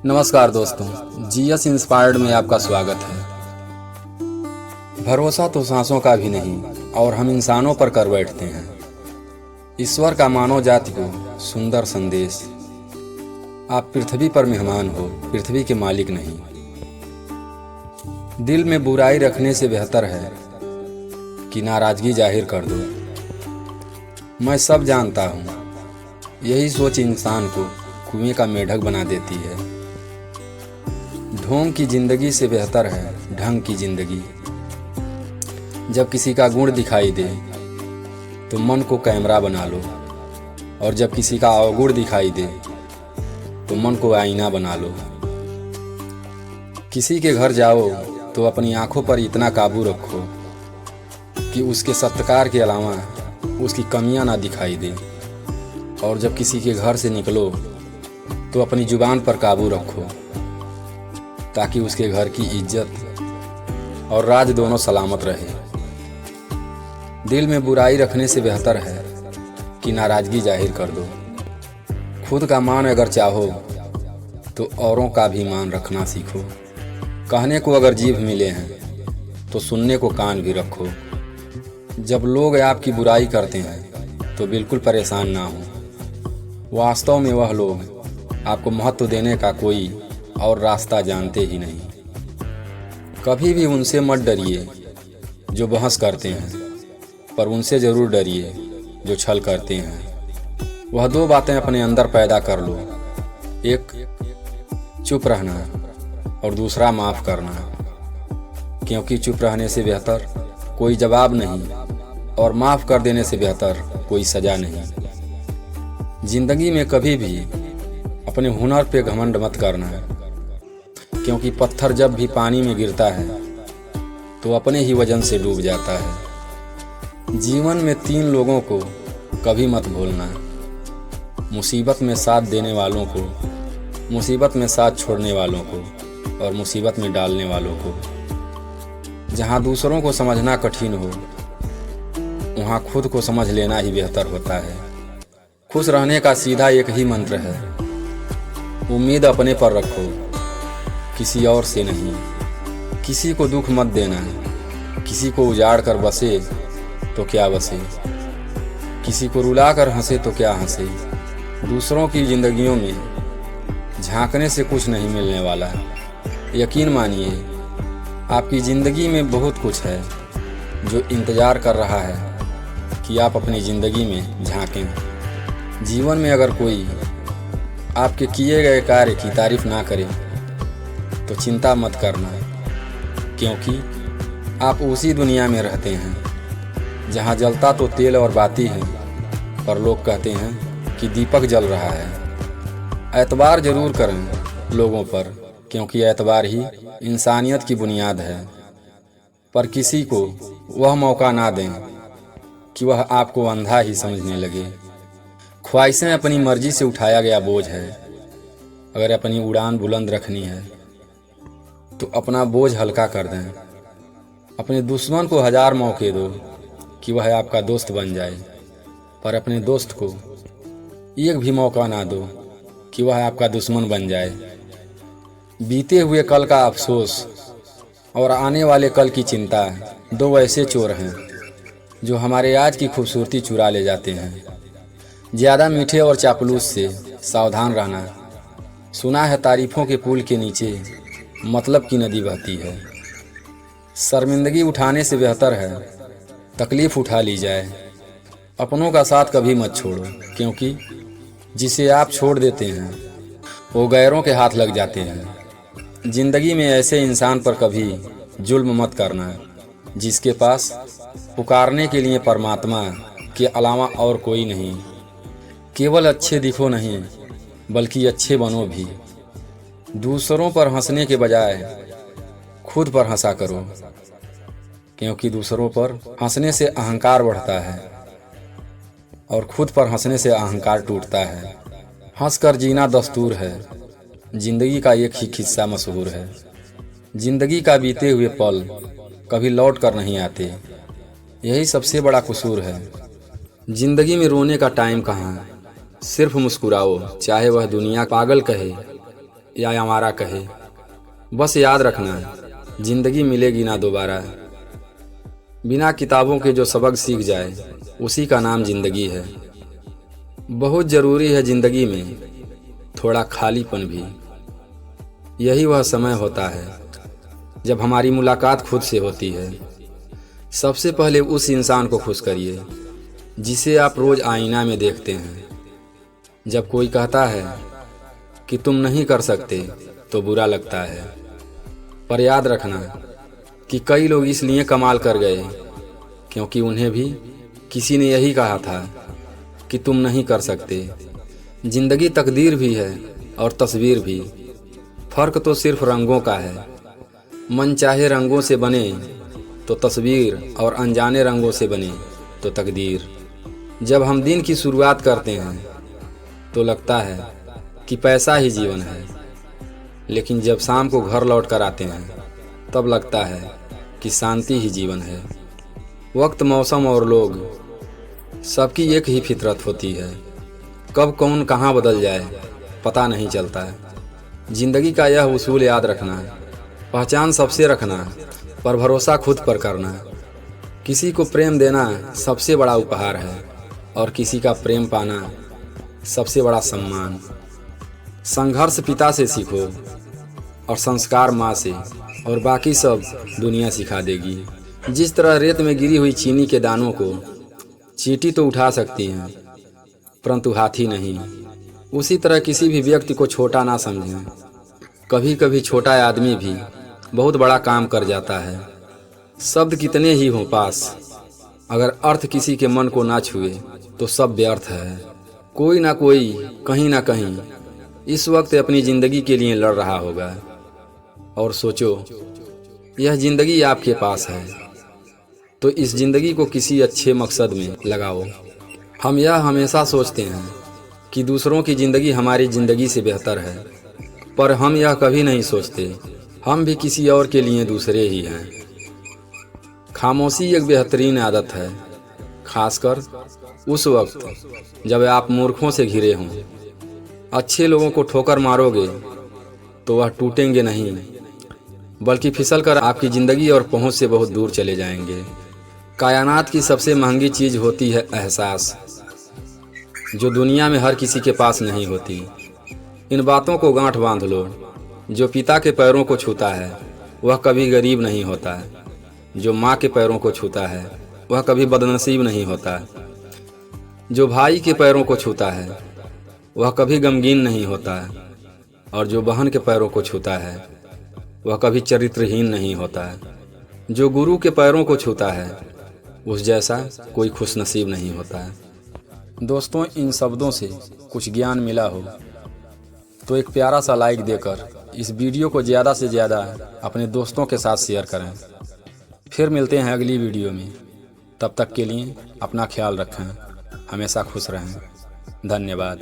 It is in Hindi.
नमस्कार दोस्तों, जीएस इंस्पायर्ड में आपका स्वागत है। भरोसा तो सांसों का भी नहीं और हम इंसानों पर कर बैठते हैं। ईश्वर का मानव जाति को सुंदर संदेश, आप पृथ्वी पर मेहमान हो, पृथ्वी के मालिक नहीं। दिल में बुराई रखने से बेहतर है कि नाराजगी जाहिर कर दो। मैं सब जानता हूँ, यही सोच इंसान को कुएं का मेढक बना देती है। ढोंग की जिंदगी से बेहतर है ढंग की जिंदगी। जब किसी का गुण दिखाई दे तो मन को कैमरा बना लो, और जब किसी का अवगुण दिखाई दे तो मन को आईना बना लो। किसी के घर जाओ तो अपनी आंखों पर इतना काबू रखो कि उसके सत्कार के अलावा उसकी कमियां ना दिखाई दे, और जब किसी के घर से निकलो तो अपनी जुबान पर काबू रखो ताकि उसके घर की इज्जत और राज दोनों सलामत रहे। दिल में बुराई रखने से बेहतर है कि नाराजगी जाहिर कर दो। खुद का मान अगर चाहो तो औरों का भी मान रखना सीखो। कहने को अगर जीभ मिले हैं तो सुनने को कान भी रखो। जब लोग आपकी बुराई करते हैं तो बिल्कुल परेशान ना हो। वास्तव में वह लोग आपको महत्व देने का कोई और रास्ता जानते ही नहीं। कभी भी उनसे मत डरिए जो बहस करते हैं, पर उनसे ज़रूर डरिए जो छल करते हैं। वह दो बातें अपने अंदर पैदा कर लो, एक चुप रहना और दूसरा माफ़ करना, क्योंकि चुप रहने से बेहतर कोई जवाब नहीं और माफ़ कर देने से बेहतर कोई सज़ा नहीं। जिंदगी में कभी भी अपने हुनर पे घमंड मत करना, क्योंकि पत्थर जब भी पानी में गिरता है तो अपने ही वजन से डूब जाता है। जीवन में 3 लोगों को कभी मत भूलना, मुसीबत में साथ देने वालों को, मुसीबत में साथ छोड़ने वालों को और मुसीबत में डालने वालों को। जहाँ दूसरों को समझना कठिन हो वहाँ खुद को समझ लेना ही बेहतर होता है। खुश रहने का सीधा एक ही मंत्र है, उम्मीद अपने पर रखो, किसी और से नहीं। किसी को दुख मत देना, किसी को उजाड़ कर बसे तो क्या बसे, किसी को रुला कर हंसे तो क्या हंसे। दूसरों की जिंदगियों में झांकने से कुछ नहीं मिलने वाला। यकीन मानिए, आपकी ज़िंदगी में बहुत कुछ है जो इंतज़ार कर रहा है कि आप अपनी ज़िंदगी में झांकें। जीवन में अगर कोई आपके किए गए कार्य की तारीफ ना करे तो चिंता मत करना, क्योंकि आप उसी दुनिया में रहते हैं जहां जलता तो तेल और बाती है, पर लोग कहते हैं कि दीपक जल रहा है। एतबार जरूर करें लोगों पर, क्योंकि एतबार ही इंसानियत की बुनियाद है, पर किसी को वह मौका ना दें कि वह आपको अंधा ही समझने लगे। ख्वाहिशें अपनी मर्जी से उठाया गया बोझ है। अगर अपनी उड़ान बुलंद रखनी है तो अपना बोझ हल्का कर दें। अपने दुश्मन को 1000 मौके दो कि वह आपका दोस्त बन जाए, पर अपने दोस्त को एक भी मौका ना दो कि वह आपका दुश्मन बन जाए। बीते हुए कल का अफसोस और आने वाले कल की चिंता 2 ऐसे चोर हैं जो हमारे आज की खूबसूरती चुरा ले जाते हैं। ज़्यादा मीठे और चापलूस से सावधान रहना। सुना है तारीफों के पुल के नीचे मतलब की नदी बहती है। शर्मिंदगी उठाने से बेहतर है तकलीफ़ उठा ली जाए। अपनों का साथ कभी मत छोड़ो, क्योंकि जिसे आप छोड़ देते हैं वो गैरों के हाथ लग जाते हैं। ज़िंदगी में ऐसे इंसान पर कभी जुल्म मत करना जिसके पास पुकारने के लिए परमात्मा के अलावा और कोई नहीं। केवल अच्छे दिखो नहीं, बल्कि अच्छे बनो भी। दूसरों पर हंसने के बजाय खुद पर हंसा करो, क्योंकि दूसरों पर हंसने से अहंकार बढ़ता है और खुद पर हंसने से अहंकार टूटता है। हंसकर जीना दस्तूर है, जिंदगी का एक ही किस्सा मशहूर है। जिंदगी का बीते हुए पल कभी लौट कर नहीं आते, यही सबसे बड़ा कसूर है। जिंदगी में रोने का टाइम कहाँ, सिर्फ मुस्कुराओ, चाहे वह दुनिया पागल कहे या आवारा कहे, बस याद रखना जिंदगी मिलेगी ना दोबारा। बिना किताबों के जो सबक सीख जाए उसी का नाम जिंदगी है। बहुत ज़रूरी है जिंदगी में थोड़ा खालीपन भी। यही वह समय होता है जब हमारी मुलाकात खुद से होती है। सबसे पहले उस इंसान को खुश करिए जिसे आप रोज़ आईना में देखते हैं। जब कोई कहता है कि तुम नहीं कर सकते तो बुरा लगता है, पर याद रखना कि कई लोग इसलिए कमाल कर गए क्योंकि उन्हें भी किसी ने यही कहा था कि तुम नहीं कर सकते। जिंदगी तकदीर भी है और तस्वीर भी, फ़र्क तो सिर्फ रंगों का है। मन चाहे रंगों से बने तो तस्वीर, और अनजाने रंगों से बने तो तकदीर। जब हम दिन की शुरुआत करते हैं तो लगता है कि पैसा ही जीवन है, लेकिन जब शाम को घर लौट कर आते हैं तब लगता है कि शांति ही जीवन है। वक्त, मौसम और लोग, सबकी एक ही फितरत होती है। कब कौन कहाँ बदल जाए पता नहीं चलता है। जिंदगी का यह उसूल याद रखना, पहचान सबसे रखना पर भरोसा खुद पर करना। किसी को प्रेम देना सबसे बड़ा उपहार है और किसी का प्रेम पाना सबसे बड़ा सम्मान। संघर्ष पिता से सीखो और संस्कार माँ से, और बाकी सब दुनिया सिखा देगी। जिस तरह रेत में गिरी हुई चीनी के दानों को चींटी तो उठा सकती हैं परंतु हाथी नहीं, उसी तरह किसी भी व्यक्ति को छोटा ना समझें। कभी कभी छोटा आदमी भी बहुत बड़ा काम कर जाता है। शब्द कितने ही हों पास, अगर अर्थ किसी के मन को ना छुए तो सब व्यर्थ है। कोई ना कोई कहीं ना कहीं इस वक्त अपनी ज़िंदगी के लिए लड़ रहा होगा। और सोचो, यह ज़िंदगी आपके पास है तो इस ज़िंदगी को किसी अच्छे मकसद में लगाओ। हम यह हमेशा सोचते हैं कि दूसरों की ज़िंदगी हमारी ज़िंदगी से बेहतर है, पर हम यह कभी नहीं सोचते हम भी किसी और के लिए दूसरे ही हैं। खामोशी एक बेहतरीन आदत है, खासकर उस वक्त जब आप मूर्खों से घिरे हों। अच्छे लोगों को ठोकर मारोगे तो वह टूटेंगे नहीं, बल्कि फिसलकर आपकी ज़िंदगी और पहुंच से बहुत दूर चले जाएंगे। कायनात की सबसे महंगी चीज़ होती है एहसास, जो दुनिया में हर किसी के पास नहीं होती। इन बातों को गांठ बांध लो। जो पिता के पैरों को छूता है वह कभी गरीब नहीं होता। जो माँ के पैरों को छूता है वह कभी बदनसीब नहीं होता। जो भाई के पैरों को छूता है वह कभी गमगीन नहीं होता। और जो बहन के पैरों को छूता है वह कभी चरित्रहीन नहीं होता। जो गुरु के पैरों को छूता है उस जैसा कोई खुशनसीब नहीं होता। दोस्तों, इन शब्दों से कुछ ज्ञान मिला हो तो एक प्यारा सा लाइक देकर इस वीडियो को ज़्यादा से ज़्यादा अपने दोस्तों के साथ शेयर करें। फिर मिलते हैं अगली वीडियो में। तब तक के लिए अपना ख्याल रखें, हमेशा खुश रहें। धन्यवाद।